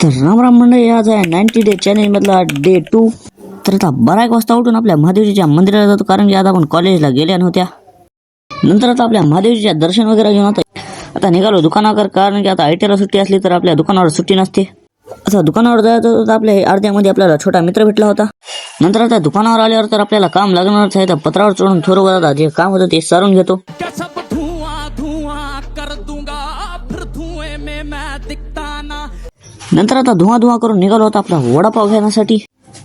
तर राम राम मंडळी, आज आहे 90 डे चॅलेंज मधला डे 2. तर आता 12 वाजता उठून आपल्या महादेवजीच्या मंदिराला जातो, कारण की आज आपण कॉलेजला गेल्या नव्हत्या. नंतर आता आपल्या महादेवजीच्या दर्शन वगैरे घेऊन आता निघालो दुकानावर, कारण की आता ITला सुट्टी असली तर आपल्या दुकानावर सुट्टी नसते. आता दुकानावर जायचं होतं तर आपल्या अर्ध्यामध्ये आपल्याला छोटा मित्र भेटला होता. नंतर आता दुकानावर आल्यावर तर आपल्याला काम लागणारच आहे. तर पत्रावर चढून थोडं आता जे काम होतं ते सारून घेतो. नंतर आता धुवा करून निघालो होता आपला वडापाव घेण्यासाठी.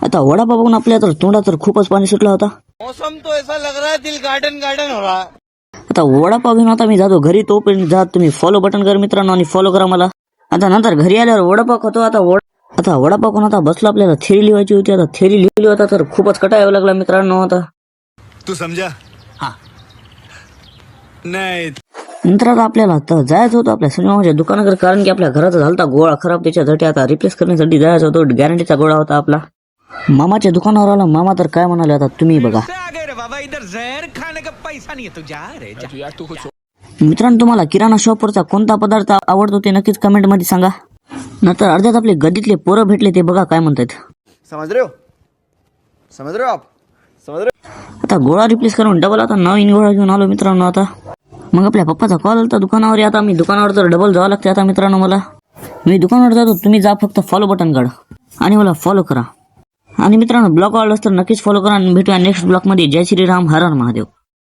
आता वडापाव बघून आपल्या तर तोंडात तर खूपच पाणी सुटला होता. मौसम तो ऐसा लग रहा है दिल गार्डन गार्डन हो रहा. आता वडापाव घेऊन आता मी जातो घरी. तोपर्यंत जा तुम्ही फॉलो बटन कर मित्रांनो आणि फॉलो करा मला. आता नंतर घरी आल्यावर वडापाव खातो. आता वडापाव कोण आता बसलो, आपल्याला थेरी लिहायची होती. आता थेरी लिहिली होता तर खूपच कटाळा लागला मित्रांनो. आता तू समझा? हाँ. नाही. नंतर आता आपल्याला आता जायचं होतं आपल्या सिनेमाच्या दुकानाकडे, कारण की आपल्या घराचा झालता गोळा खराब. त्याच्यासाठी आता रिप्लेस करण्यासाठी जायचं होतं. गॅरंटीचा गोळा होता आपला. मामाच्या दुकानावर आला. मामा तर काय म्हणाले आता तुम्ही बघा. बाबा इधर जहर खाने का पैसा नहीं है तू जा रे जा. मित्रांनो, तुम्हाला किराणा शॉपवरचा कोणता पदार्थ आवडतो ते नक्कीच कमेंट मध्ये सांगा. नंतर अर्ध्यात आपले गल्लीतले पोरं भेटले, ते बघा काय म्हणतात. समझ रहे हो आप समझ रहे. आता गोळा रिप्लेस करून डबल आता नवीन गोळा घेऊन आलो मित्रांनो. आता मग आपल्या पप्पाचा कॉल आला दुकानावर. आता मी दुकानावर तर डबल जावं लागते. आता मित्रांनो मला, मी दुकानावर जातो, तुम्ही जा फक्त फॉलो बटन काढा आणि मला फॉलो करा. आणि मित्रांनो, ब्लॉग आवडलास तर नक्कीच फॉलो करा. आणि भेटूया नेक्स्ट ब्लॉग मध्ये. जय श्रीराम, हर हर महादेव.